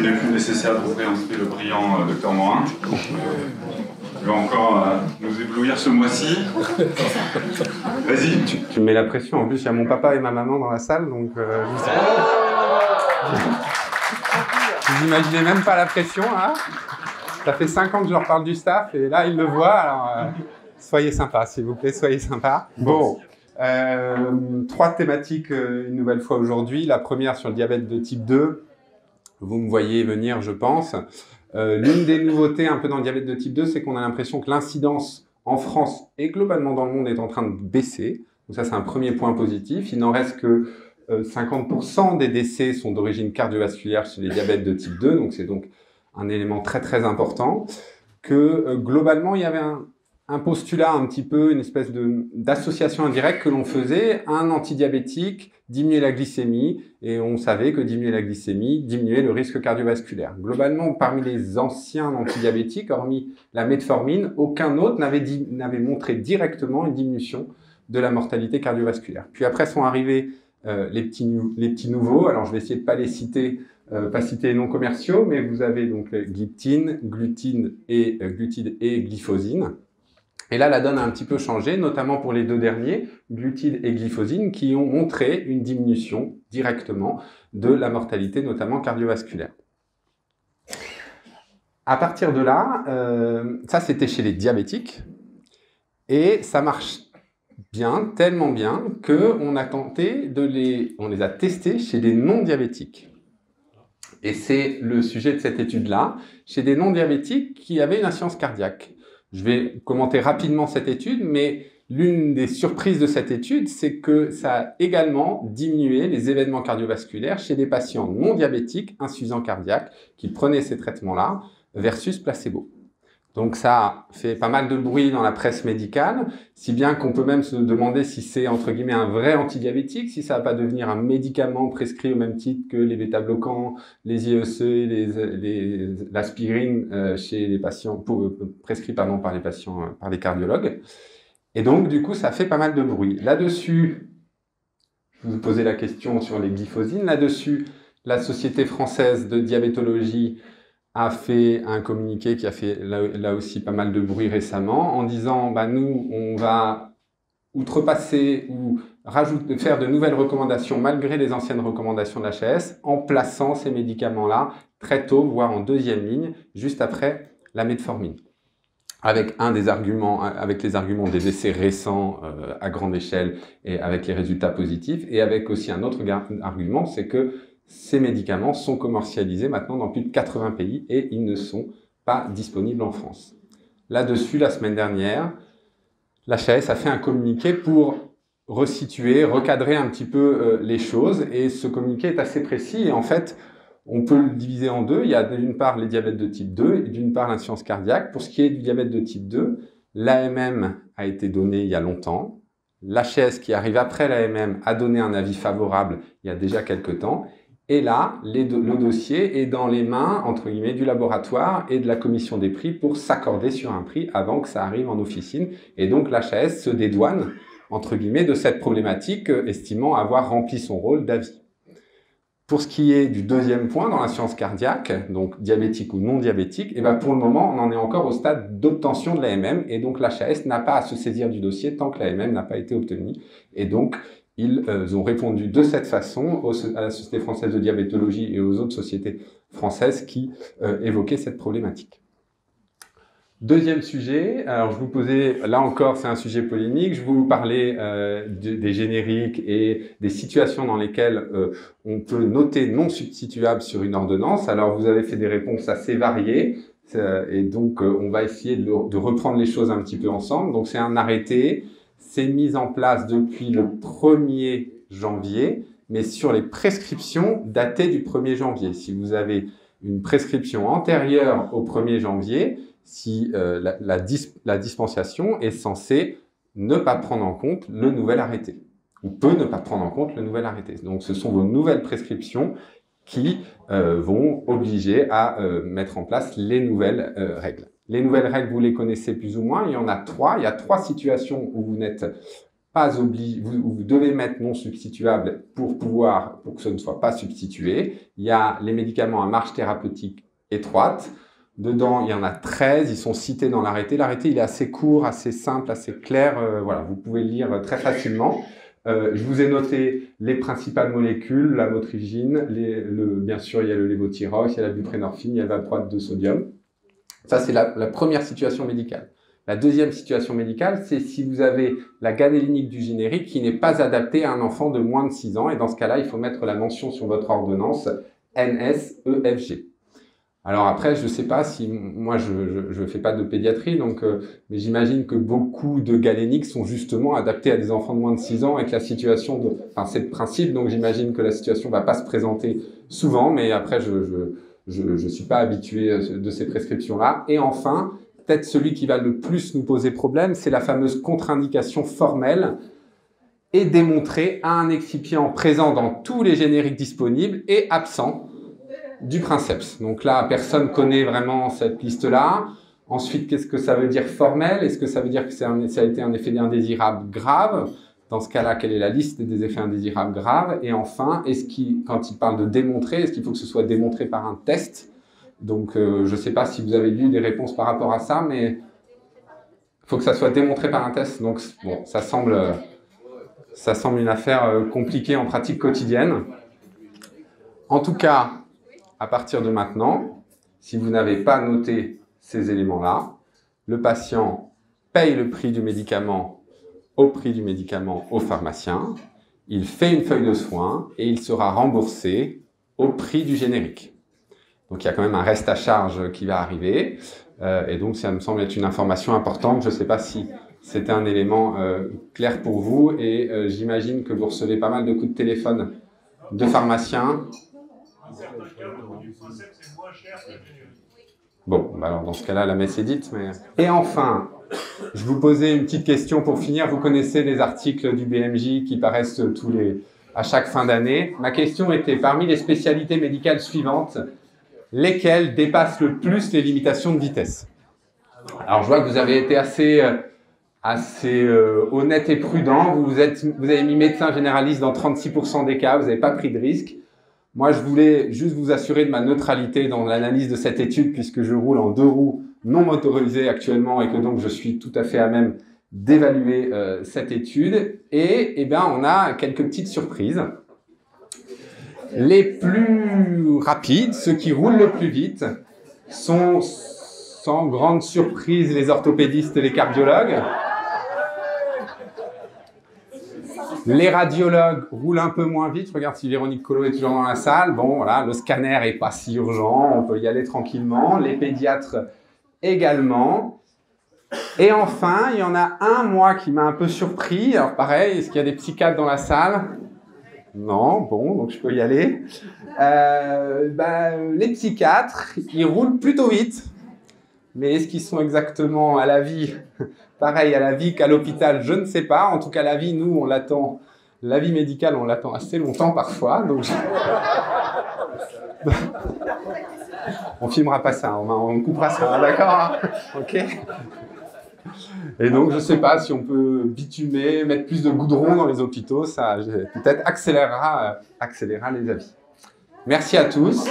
n'est plus nécessaire de vous présenter le brillant Dr Morin. Il va encore nous éblouir ce mois-ci. Vas-y. Tu me mets la pression. En plus, il y a mon papa et ma maman dans la salle, donc vous imaginez même pas la pression, hein. Ça fait 5 ans que je leur parle du staff, et là, ils le voient. Alors, soyez sympas, s'il vous plaît, soyez sympas. Bon, 3 thématiques une nouvelle fois aujourd'hui. La première sur le diabète de type 2. Vous me voyez venir, je pense. L'une des nouveautés un peu dans le diabète de type 2, c'est qu'on a l'impression que l'incidence en France et globalement dans le monde est en train de baisser. Donc ça, c'est un premier point positif. Il n'en reste que 50% des décès sont d'origine cardiovasculaire chez les diabètes de type 2. Donc c'est donc un élément très très important. Que globalement, il y avait un postulat un petit peu, une espèce d'association indirecte que l'on faisait. Un antidiabétique diminuer la glycémie, et on savait que diminuer la glycémie diminuait le risque cardiovasculaire. Globalement, parmi les anciens antidiabétiques, hormis la metformine, aucun autre n'avait montré directement une diminution de la mortalité cardiovasculaire. Puis après sont arrivés les petits nouveaux. Alors je vais essayer de pas les citer, pas citer les noms commerciaux, mais vous avez donc gliptine, glutide et glyphosine. Et là, la donne a un petit peu changé, notamment pour les 2 derniers, glutide et glyphosine, qui ont montré une diminution directement de la mortalité, notamment cardiovasculaire. À partir de là, ça c'était chez les diabétiques, et ça marche bien, tellement bien, qu'on a tenté on les a testés chez des non-diabétiques. Et c'est le sujet de cette étude-là, chez des non-diabétiques qui avaient une insuffisance cardiaque. Je vais commenter rapidement cette étude, mais l'une des surprises de cette étude, c'est que ça a également diminué les événements cardiovasculaires chez des patients non diabétiques, insuffisants cardiaques, qui prenaient ces traitements-là, versus placebo. Donc ça a fait pas mal de bruit dans la presse médicale, si bien qu'on peut même se demander si c'est entre guillemets un vrai antidiabétique, si ça va pas devenir un médicament prescrit au même titre que les bêta-bloquants, les IEC, l'aspirine chez les patients, prescrit par les patients, par les cardiologues. Et donc du coup ça fait pas mal de bruit. Là-dessus, je vous posais la question sur les glyphosines. Là-dessus, la Société française de diabétologie a fait un communiqué qui a fait là aussi pas mal de bruit récemment en disant nous on va outrepasser ou faire de nouvelles recommandations malgré les anciennes recommandations de l'HAS en plaçant ces médicaments-là très tôt, voire en 2e ligne, juste après la metformine. Avec les arguments des essais récents à grande échelle et avec les résultats positifs, et avec aussi un autre argument, c'est que ces médicaments sont commercialisés maintenant dans plus de 80 pays et ils ne sont pas disponibles en France. Là-dessus, la semaine dernière, l'HAS a fait un communiqué pour resituer, recadrer un petit peu les choses, et ce communiqué est assez précis et en fait, on peut le diviser en 2. Il y a d'une part les diabètes de type 2 et d'une part l'insuffisance cardiaque. Pour ce qui est du diabète de type 2, l'AMM a été donnée il y a longtemps. L'HAS qui arrive après l'AMM a donné un avis favorable il y a déjà quelques temps. Et là, le dossier est dans les mains, entre guillemets, du laboratoire et de la commission des prix pour s'accorder sur un prix avant que ça arrive en officine. Et donc, l'HAS se dédouane, entre guillemets, de cette problématique, estimant avoir rempli son rôle d'avis. Pour ce qui est du 2e point, dans l'insuffisance cardiaque, donc diabétique ou non diabétique, pour le moment, on en est encore au stade d'obtention de l'AMM, et donc l'HAS n'a pas à se saisir du dossier tant que l'AMM n'a pas été obtenue. Et donc, ils ont répondu de cette façon à la Société française de diabétologie et aux autres sociétés françaises qui évoquaient cette problématique. 2e sujet, alors je vous posais, là encore c'est un sujet polémique, je vous parlais des génériques et des situations dans lesquelles on peut noter non substituable sur une ordonnance. Alors vous avez fait des réponses assez variées, et donc on va essayer de reprendre les choses un petit peu ensemble. Donc c'est un arrêté. C'est mis en place depuis le 1er janvier, mais sur les prescriptions datées du 1er janvier. Si vous avez une prescription antérieure au 1er janvier, si la dispensation est censée ne pas prendre en compte le nouvel arrêté, ou peut ne pas prendre en compte le nouvel arrêté. Donc ce sont vos nouvelles prescriptions qui vont obliger à mettre en place les nouvelles règles. Les nouvelles règles, vous les connaissez plus ou moins. Il y en a 3. Il y a 3 situations où vous n'êtes pas obligé, vous devez mettre non substituable pour que ce ne soit pas substitué. Il y a les médicaments à marge thérapeutique étroite. Dedans, il y en a 13, ils sont cités dans l'arrêté. L'arrêté, il est assez court, assez simple, assez clair. Voilà, vous pouvez le lire très facilement. Je vous ai noté les principales molécules, la motrigine, bien sûr, il y a le lévothyrox, il y a la buprénorphine, il y a le valproate de sodium. Ça, c'est la première situation médicale. La deuxième situation médicale, c'est si vous avez la galénique du générique qui n'est pas adaptée à un enfant de moins de 6 ans. Et dans ce cas-là, il faut mettre la mention sur votre ordonnance NSEFG. Alors après, je ne sais pas si... Moi, je fais pas de pédiatrie, donc, mais j'imagine que beaucoup de galéniques sont justement adaptés à des enfants de moins de 6 ans et que la situation... Enfin, c'est le principe, donc j'imagine que la situation ne va pas se présenter souvent, mais après, je suis pas habitué de ces prescriptions-là. Et enfin... peut-être celui qui va le plus nous poser problème, c'est la fameuse contre-indication formelle et démontrée à un excipient présent dans tous les génériques disponibles et absent du princeps. Donc là, personne connaît vraiment cette liste-là. Ensuite, qu'est-ce que ça veut dire formel? Est-ce que ça veut dire que ça a été un effet indésirable grave? Dans ce cas-là, quelle est la liste des effets indésirables graves? Et enfin, quand il parle de démontrer, est-ce qu'il faut que ce soit démontré par un test? Donc, je ne sais pas si vous avez lu des réponses par rapport à ça, mais il faut que ça soit démontré par un test. Donc, bon, ça semble une affaire compliquée en pratique quotidienne. En tout cas, à partir de maintenant, si vous n'avez pas noté ces éléments-là, le patient paye le prix du médicament au pharmacien, il fait une feuille de soins et il sera remboursé au prix du générique. Donc, il y a quand même un reste à charge qui va arriver. Et donc, ça me semble être une information importante. Je ne sais pas si c'était un élément clair pour vous. Et j'imagine que vous recevez pas mal de coups de téléphone de pharmaciens. Bon, bah alors dans ce cas-là, la messe est dite. Et enfin, je vous posais une petite question pour finir. Vous connaissez les articles du BMJ qui paraissent à chaque fin d'année. Ma question était, parmi les spécialités médicales suivantes, lesquelles dépassent le plus les limitations de vitesse? Alors, je vois que vous avez été assez honnête et prudent. Vous avez mis médecin généraliste dans 36% des cas. Vous n'avez pas pris de risque. Moi, je voulais juste vous assurer de ma neutralité dans l'analyse de cette étude, puisque je roule en 2 roues non motorisées actuellement et que donc je suis tout à fait à même d'évaluer cette étude. Et eh bien, on a quelques petites surprises. Les plus rapides, ceux qui roulent le plus vite, sont sans grande surprise les orthopédistes et les cardiologues. Les radiologues roulent un peu moins vite. Regarde si Véronique Collot est toujours dans la salle. Bon, voilà, le scanner n'est pas si urgent, on peut y aller tranquillement. Les pédiatres également. Et enfin, il y en a un, moi, qui m'a un peu surpris. Alors pareil, est-ce qu'il y a des psychiatres dans la salle ? Non, bon, donc je peux y aller. Les psychiatres, ils roulent plutôt vite. Mais est-ce qu'ils sont exactement à la vie, pareil à la vie qu'à l'hôpital, je ne sais pas. En tout cas, la vie, nous, on l'attend. La vie médicale, on l'attend assez longtemps parfois. Donc on filmera pas ça, on coupera ça, d'accord? Ok. Et donc, je ne sais pas si on peut bitumer, mettre plus de goudron dans les hôpitaux, ça peut-être accélérera les avis. Merci à tous.